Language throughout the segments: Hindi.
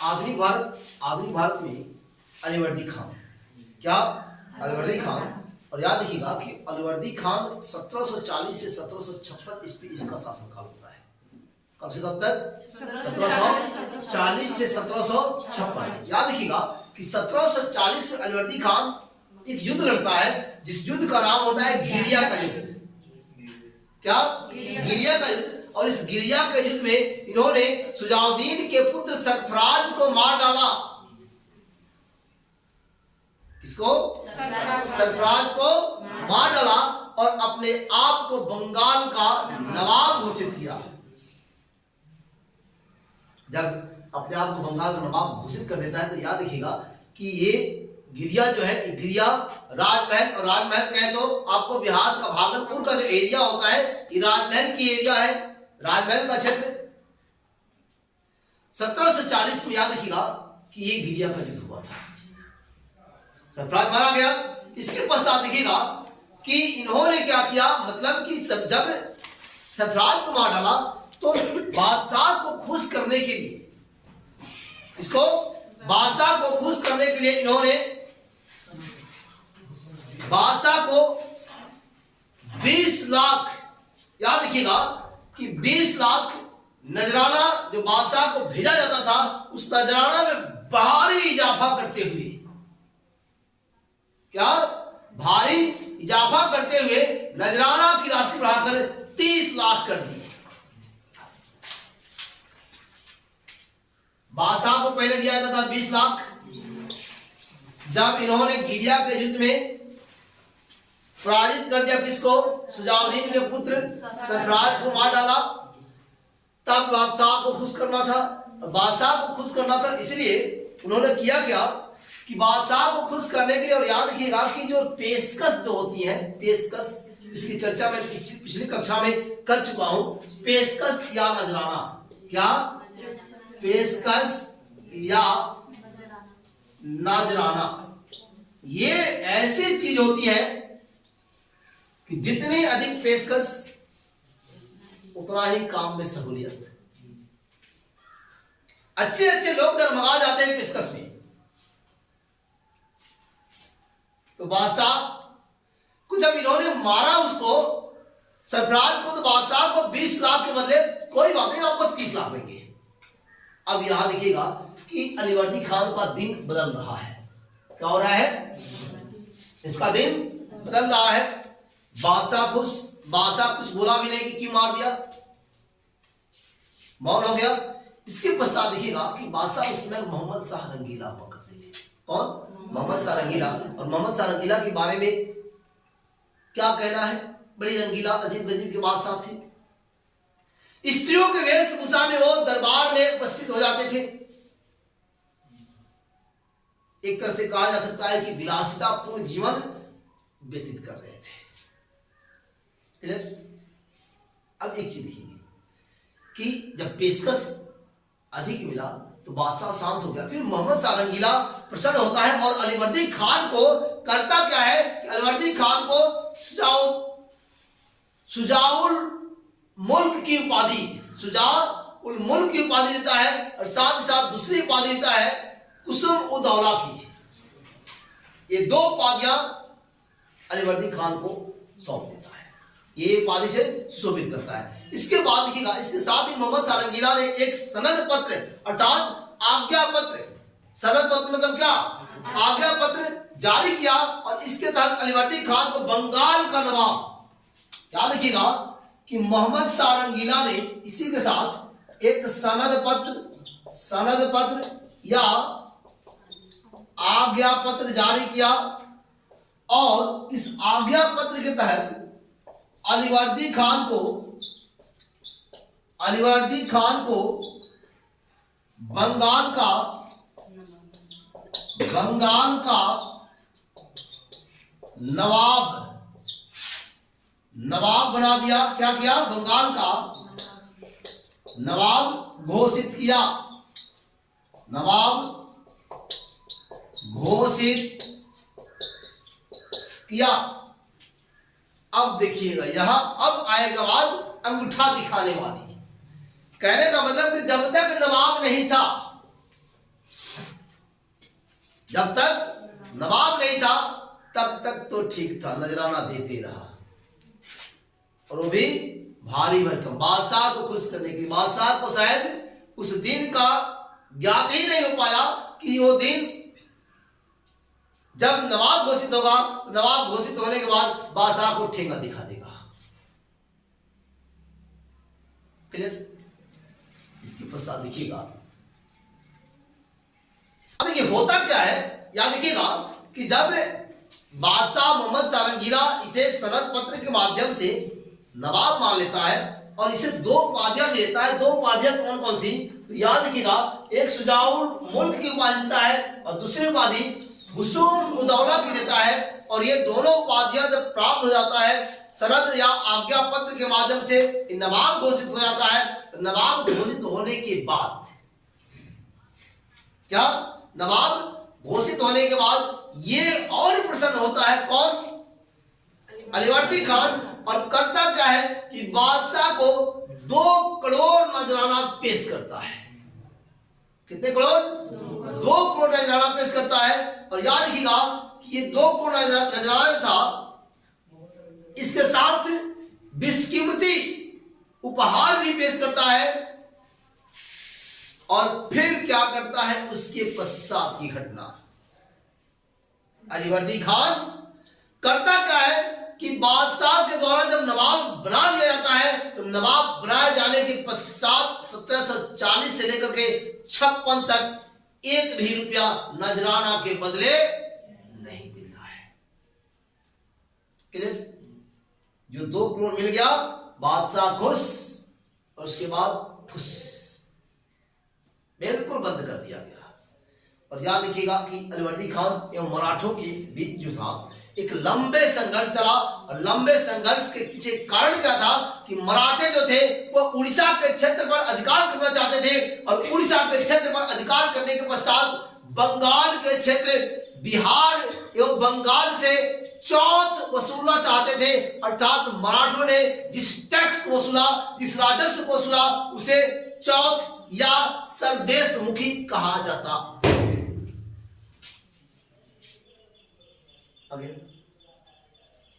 आधुनिक भारत में अलीवर्दी खान, क्या अलीवर्दी खान, और याद रखिएगा कि अलीवर्दी खान 1740 से 1756 ईस्वी इसका शासनकाल होता है। कब से कब तक? 1740 से 1756। याद रखिएगा कि 1740 में अलीवर्दी खान एक युद्ध लड़ता है, जिस युद्ध का नाम होता है गिरिया का युद्ध। क्या? गिरिया का युद्ध। और इस गिरिया के युद्ध में इन्होंने सुजाउद्दीन के पुत्र सरफराज को मार डाला। किसको? सरफराज को मार डाला और अपने आप को बंगाल का नवाब घोषित किया। जब अपने आप को बंगाल का नवाब घोषित कर देता है तो याद रखिएगा कि ये गिरिया जो है, गिरिया राजमहल, और राजमहल कहे तो आपको बिहार का भागलपुर का जो एरिया होता है ये राजमहल की एरिया है, राजमहल का क्षेत्र। 1740 में याद रखिएगा कि ये गिरिया का युद्ध हुआ था, सरफराज मारा गया। इसके पश्चात देखिएगा कि इन्होंने क्या किया, मतलब कि जब सरफराज को मार डाला तो बादशाह को खुश करने के लिए, इसको बादशाह को खुश करने के लिए इन्होंने बादशाह को 20 लाख, याद रखिएगा कि 20 लाख नजराना जो बादशाह को भेजा जाता था, उस नजराना में भारी इजाफा करते हुए, क्या भारी इजाफा करते हुए नजराना की राशि बढ़ाकर 30 लाख कर दी। बादशाह को पहले दिया जाता था 20 लाख। जब इन्होंने गिरिया के युद्ध में पराजित कर दिया, किसको? सुजाउद्दीन के पुत्र सरफराज को मार डाला, तब बादशाह को खुश करना था। बादशाह को खुश करना था, इसलिए उन्होंने किया क्या कि बादशाह को खुश करने के लिए, और याद रखिएगा कि जो पेशकश जो होती है, पेशकश जिसकी चर्चा मैं पिछली कक्षा में कर चुका हूं, पेशकश या नजराना, क्या पेशकश या नजराना, ये ऐसी चीज होती है कि जितनी अधिक पेशकश उतना ही काम में सहूलियत। अच्छे अच्छे लोग डगमगा जाते हैं पेशकश में। तो बादशाह को जब इन्होंने मारा उसको, सरफराज को, तो बादशाह को 20 लाख के बदले कोई बात नहीं, आपको 30 लाख देंगे। अब यहां देखिएगा कि अलीवर्दी खान का दिन बदल रहा है। क्या हो रहा है? इसका दिन बदल रहा है। बादशाह खुश, बादशाह कुछ बोला भी नहीं कि क्यों मार दिया, मौन हो गया। इसके पश्चात देखिएगा कि बादशाह उस समय मोहम्मद शाह रंगीला हुआ करते थे। कौन? मोहम्मद शाह रंगीला। और मोहम्मद शाह रंगीला के बारे में क्या कहना है? बड़ी रंगीला अजीब गजीब के बादशाह थे। स्त्रियों के वेशभूषा में वो दरबार में उपस्थित हो जाते थे। एक तरह से कहा जा सकता है कि विलासितापूर्ण जीवन व्यतीत कर रहे थे। अब एक चीज देखिए कि जब पेशकश अधिक मिला तो बादशाह शांत हो गया। फिर मोहम्मद शाह रंगीला प्रसन्न होता है और अलीवर्दी खान को करता क्या है कि अलीवर्दी खान को सुजाउल मुल्क की उपाधि, सुजाउल मुल्क की उपाधि देता है, और साथ ही साथ दूसरी उपाधि देता है कुसुम उदौला की। ये दो उपाधियां अलीवर्दी खान को सौंप देता है, ये उपाधि से सुशोभित करता है। इसके बाद देखिएगा, इसके साथ ही मोहम्मद शाह रंगीला ने एक सनद पत्र अर्थात आज्ञा पत्र, सनद पत्र मतलब क्या? आज्ञा पत्र जारी किया, और इसके तहत अलीवर्दी खान को बंगाल का नवाब, याद रखिएगा कि मोहम्मद शाह रंगीला ने इसी के साथ एक सनद पत्र या आज्ञा पत्र जारी किया, और इस आज्ञा पत्र के तहत अलीवर्दी खान को बंगाल का नवाब बना दिया। क्या किया? बंगाल का नवाब घोषित किया, अब देखिएगा यहां, अब आएगा बात अंगूठा दिखाने वाली। कहने का मतलब कि जब तक नवाब नहीं था, जब तक नवाब नहीं था तब तक तो ठीक था, नजराना देते रहा, और वो भी भारी भरकम, बादशाह को खुश करने के लिए। बादशाह को शायद उस दिन का ज्ञात ही नहीं हो पाया कि वो दिन जब नवाब घोषित होगा, तो नवाब घोषित होने के बाद बादशाह को ठेंगा दिखा देगा। क्लियर? इसके पश्चात देखिएगा, अब ये होता क्या है, याद देखिएगा कि जब बादशाह मोहम्मद सारंगीला इसे सनद पत्र के माध्यम से नवाब मान लेता है और इसे दो उपाधियां देता है। दो उपाधियां कौन कौन सी, तो याद रखिएगा, एक शुजाउल मुल्क की उपाधि देता है और दूसरी उपाधि हुसूम उदौला की देता है। और ये दोनों उपाधियां जब प्राप्त हो जाता है सनद या आज्ञा पत्र के माध्यम से नवाब घोषित हो जाता है, तो नवाब घोषित होने के बाद क्या, नवाब घोषित होने के बाद ये और प्रसन्न होता है, कौन, अलीवर्दी खान, और करता क्या है कि बादशाह को 2 करोड़ नजराना पेश करता है। कितने करोड़? 2 करोड़ नजराना पेश करता है। और याद रखिएगा कि ये 2 करोड़ नजराना था, इसके साथ बेशकीमती उपहार भी पेश करता है। और फिर क्या करता है, उसके पश्चात की घटना, अलीवर्दी खान करता क्या है कि बादशाह के द्वारा जब नवाब बना दिया जाता है, तो नवाब बनाए जाने के पश्चात 1740 से लेकर के 56 तक 1 भी रुपया नजराना के बदले नहीं देता है। क्लियर? जो 2 करोड़ मिल गया, बादशाह खुश, और उसके बाद फुस, बिल्कुल बंद कर दिया गया। और याद रखिएगा कि अलीवर्दी खान एवं मराठों के बीच जो था एक लंबे संघर्ष चला, और लंबे संघर्ष के पीछे कारण क्या था कि मराठे जो थे वो उड़ीसा के क्षेत्र पर अधिकार करना चाहते थे, और उड़ीसा के क्षेत्र पर अधिकार करने के पश्चात बंगाल के क्षेत्र, बिहार एवं बंगाल से चौथ वसूलना चाहते थे। अर्थात मराठों ने जिस टैक्स को वसूला, जिस राजस्व को वसूला, उसे चौथ या सरदेश मुखी कहा जाता।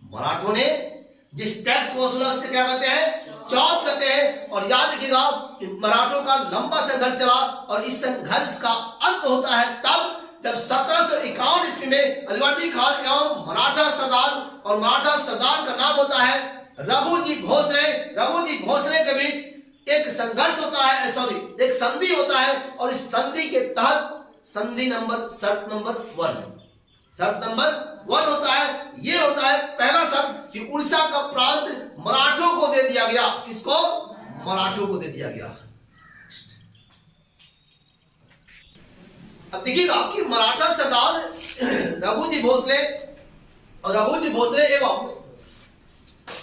मराठों ने जिस टैक्स वसूला उसे क्या कहते हैं, चौथ कहते हैं। और याद रखिएगा कि मराठों का लंबा संघर्ष चला, और इस संघर्ष का अंत होता है तब जब 1751 ईस्वी में अलीवर्दी खान एवं मराठा सरदार, और मराठा सरदार का नाम होता है रघुजी भोसले, रघुजी भोसले के बीच एक संघर्ष होता है, एक संधि होता है। और इस संधि के तहत संधि नंबर, शर्त नंबर 1, शर्त नंबर 1 होता है, ये होता है पहला शर्त कि उड़ीसा का प्रांत मराठों को दे दिया गया। किसको? मराठों को दे दिया गया। अब देखिएगा कि मराठा सरदार रघुजी भोसले, और रघुजी भोसले एवं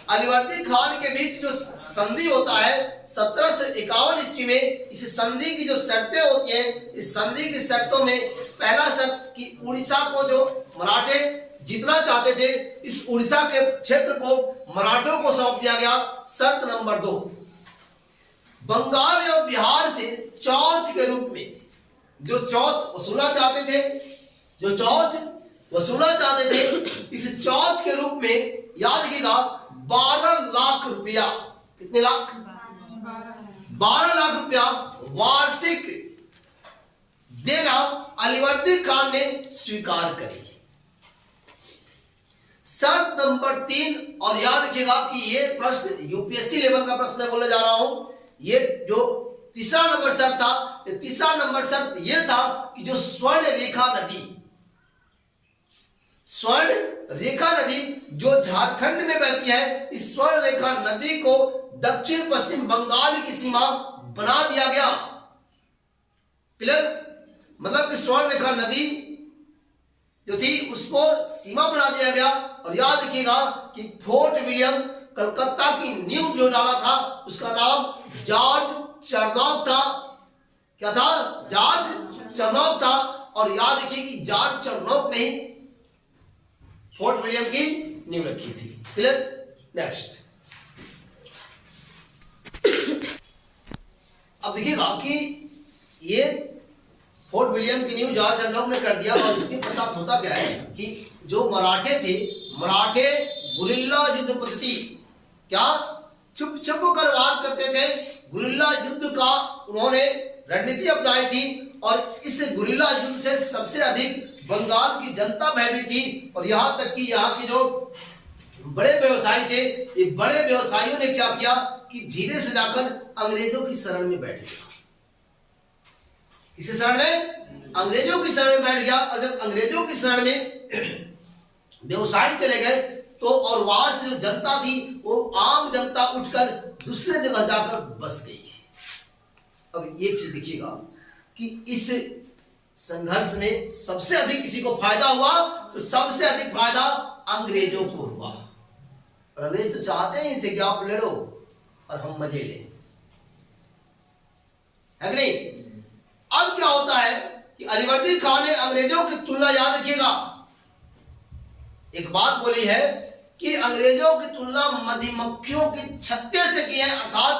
अलीवर्दी खान के बीच जो संधि होता है 1751 ईस्वी में, इस संधि की जो शर्तें होती हैं, इस संधि की शर्तों में पहला शर्त कि उड़ीसा को जो मराठे जीतना चाहते थे, इस उड़ीसा के क्षेत्र को मराठों को सौंप दिया गया। शर्त नंबर 2, बंगाल एवं बिहार से चौथ के रूप में जो चौथ वसूलना चाहते थे, जो चौथ वसूलना चाहते थे, इस चौथ के रूप में याद रखिएगा 12 लाख रुपया, कितने लाख? 12 लाख रुपया वार्षिक देना अलीवर्दी खान ने स्वीकार करी। शर्त नंबर 3, और याद रखिएगा कि ये प्रश्न यूपीएससी लेवल का प्रश्न बोलने जा रहा हूं। ये जो तीसरा नंबर शर्त था, तीसरा नंबर शर्त ये था कि जो स्वर्ण रेखा नदी, स्वर्ण रेखा नदी जो झारखंड में बहती है, इस स्वर्ण रेखा नदी को दक्षिण पश्चिम बंगाल की सीमा बना दिया गया। क्लियर? मतलब कि स्वर्ण रेखा नदी जो थी उसको सीमा बना दिया गया। और याद रखिएगा कि फोर्ट विलियम कलकत्ता की नींव जो डाला था उसका नाम जॉर्ज चरनॉक था। क्या था? जॉर्ज चरनॉक था। और याद रखिए कि जॉर्ज चरनॉक ने फोर्ट विलियम की नींव रखी थी। क्लियर? नेक्स्ट, अब देखिएगा कि ये फोर्ट विलियम की न्यू जॉर्ज अर्नोग ने कर दिया। और इसके पश्चात होता क्या है कि जो मराठे थे, मराठे गुरिल्ला युद्ध पद्धति, क्या छुप छुप कर वार करते थे, गुरिल्ला युद्ध का उन्होंने रणनीति अपनाई थी। और इस गुरिल्ला युद्ध से सबसे अधिक बंगाल की जनता भयभीत थी। और यहाँ तक कि यहाँ के जो बड़े व्यवसायी थे, ये बड़े व्यवसायियों ने क्या किया कि धीरे से जाकर अंग्रेजों की शरण में बैठ गया। किस शरण में? अंग्रेजों की शरण में बैठ गया। और जब अंग्रेजों की शरण में व्यवसायी चले गए तो और वहां से जो जनता थी वो आम जनता उठकर दूसरे जगह जाकर बस गई। अब एक चीज देखिएगा कि इस संघर्ष में सबसे अधिक किसी को फायदा हुआ तो सबसे अधिक फायदा अंग्रेजों को हुआ। और अंग्रेज तो चाहते ही थे कि आप लड़ो और हम मजे लें, है कि नहीं? अब क्या होता है कि अलीवर्दी खान ने अंग्रेजों की तुलना, याद रखिएगा, एक बात बोली है कि अंग्रेजों की तुलना मधुमक्खियों की छत्ते से की है, अर्थात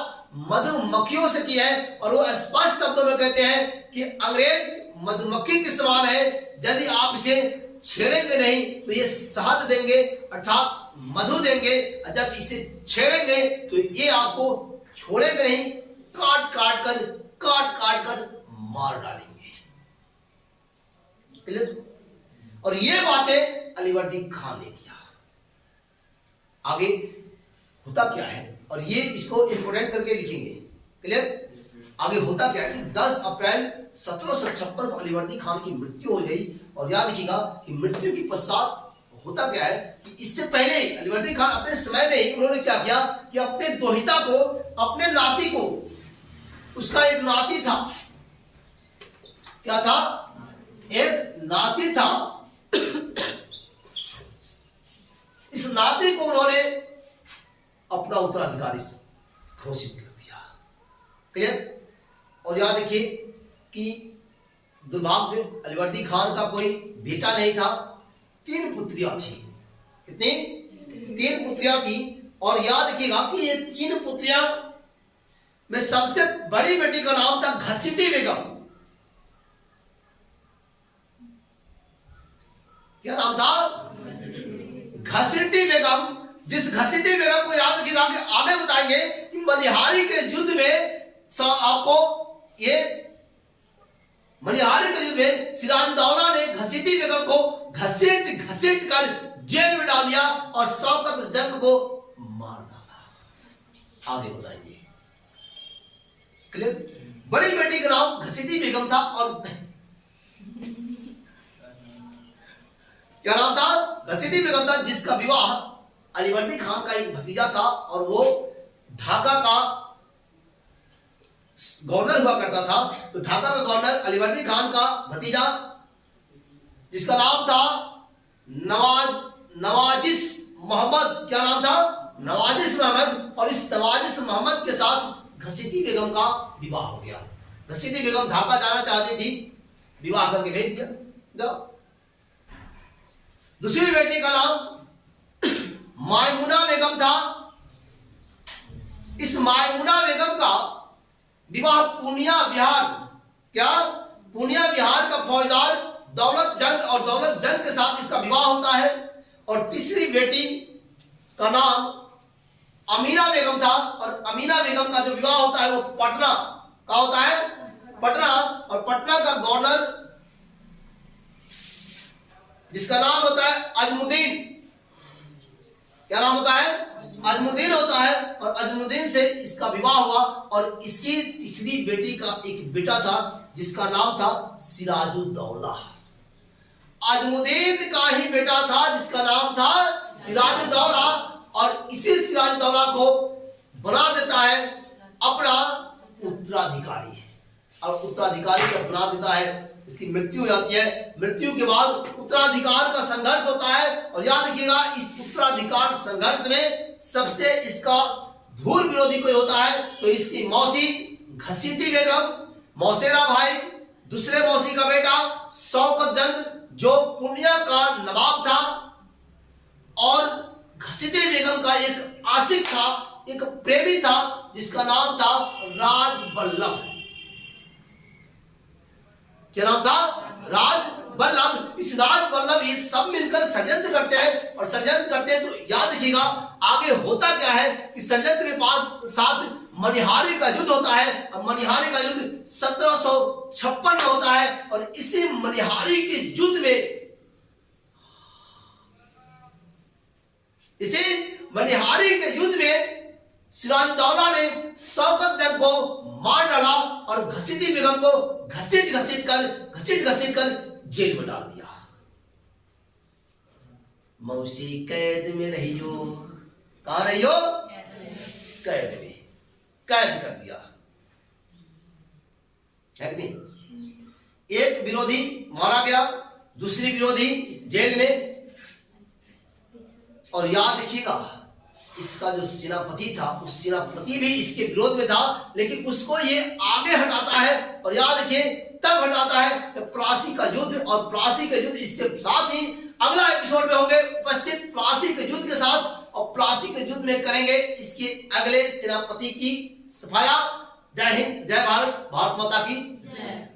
मधुमक्खियों से की है। और वो स्पष्ट शब्दों में कहते हैं कि अंग्रेज मधुमक्खी के समान है, यदि आप इसे छेड़ेंगे नहीं तो ये शहद देंगे अर्थात मधु देंगे, और जब इसे छेड़ेंगे तो ये आपको छोड़ेंगे नहीं, काट काट कर मार डालेंगे। और ये बातें अलीवर्दी खान ने किया। आगे होता क्या है, और ये इसको इंपोर्टेंट करके लिखेंगे, क्लियर? आगे होता क्या है कि 10 अप्रैल 1756 को अलीवर्दी खान की मृत्यु हो गई। और याद रखिएगा कि मृत्यु के पश्चात होता क्या है कि इससे पहले अलीवर्दी खान अपने समय में ही उन्होंने क्या किया कि अपने दोहिता को, अपने नाती को, उसका एक नाती था, क्या था? एक नाती था। इस नाती को उन्होंने अपना उत्तराधिकारी घोषित कर दिया, क्लियर? और याद रखिए कि दुर्भाग्य अलीवर्दी खान का कोई बेटा नहीं था, 3 पुत्रियां थी। कितनी? 3 पुत्रियां थी। और याद रखिएगा कि ये 3 पुत्रियां में सबसे बड़ी बेटी का नाम था घसीटी बेगम। क्या नाम था? घसीटी बेगम। जिस घसीटी बेगम को याद रखिएगा कि आगे बताएंगे कि मनिहारी के युद्ध में आपको ये मनिहारी के युद्ध में सिराजुद्दौला ने घसीटी बेगम को घसीट कर जेल में डाल दिया और शौकत जंग को मार डाला। आगे बताएंगे, क्लियर? बड़ी बेटी का नाम घसीटी बेगम था। और क्या नाम था? घसीटी बेगम था, जिसका विवाह अलीवर्दी खान का एक भतीजा था और वो ढाका का गवर्नर हुआ करता था। तो ढाका का गवर्नर अलीवर्दी खान का भतीजा, जिसका नाम था नवाजिश मोहम्मद। क्या नाम था? नवाजिश मोहम्मद। और इस नवाजिश मोहम्मद के साथ घसीटी बेगम का विवाह हो गया। घसीटी बेगम ढाका जाना चाहती थी, विवाह करके भेज दिया, जाओ। दूसरी बेटी का नाम मायमुना बेगम था। इस मायमुना बेगम का विवाह पूर्णिया बिहार, क्या? पूर्णिया बिहार का फौजदार दौलत जंग के साथ इसका विवाह होता है। और तीसरी बेटी का नाम अमीना बेगम था। और अमीना बेगम का जो विवाह होता है वो पटना का होता है, पटना। और पटना का गवर्नर, जिसका नाम होता है अजमुद्दीन। क्या नाम होता है? अजमुद्दीन होता है। और अजमुद्दीन से इसका विवाह हुआ। और इसी तीसरी बेटी का एक बेटा था जिसका नाम था सिराजुद्दौला। अजमुद्दीन का ही बेटा था जिसका नाम था सिराजुद्दौला। और इसी सिराजुद्दौला को बना देता है अपना उत्तराधिकारी। और उत्तराधिकारी जब बना देता है, इसकी मृत्यु हो जाती है। मृत्यु के बाद उत्तराधिकार का संघर्ष होता है। और याद रखिएगा इस उत्तराधिकार संघर्ष में सबसे इसका धूर विरोधी कोई होता है तो इसकी मौसी घसीटी बेगम, मौसेरा भाई, दूसरे मौसी का बेटा शौकत जंग जो पूर्णिया का नवाब था, और घसीटी बेगम का एक आशिक था, एक प्रेमी था जिसका नाम था राजबल्लभ। क्या नाम था? राज वल्लभ। इस राज वल्लभ ये सब मिलकर षड्यंत्र करते हैं, और षड्यंत्र करते हैं तो याद रखिएगा आगे होता क्या है कि षड्यंत्र के पास साथ मनिहारी का युद्ध होता है, और मनिहारी का युद्ध 1756 में होता है। और इसी मनिहारी के युद्ध में, इसी मनिहारी के युद्ध में सिराजुद्दौला ने शौकत जंग को मार डाला और घसीटी बेगम को घसीट घसीट कर जेल में डाल दिया। मौसी कैद में रहियो, कहां रहियो? कैद में, कैद कर दिया है कि नहीं? एक विरोधी मारा गया, दूसरी विरोधी जेल में। और याद रखिएगा इसका जो सेनापति था, उस सेनापति भी इसके विरोध में था, लेकिन उसको ये आगे हटाता है। और याद रखिए तब हटाता है जब प्लासी का युद्ध, और प्लासी का युद्ध इसके साथ ही अगला एपिसोड में होंगे उपस्थित प्लासी के युद्ध के साथ, और प्लासी के युद्ध में करेंगे इसके अगले सेनापति की सफाया। जय हिंद, जय भारत, भारत माता की जय।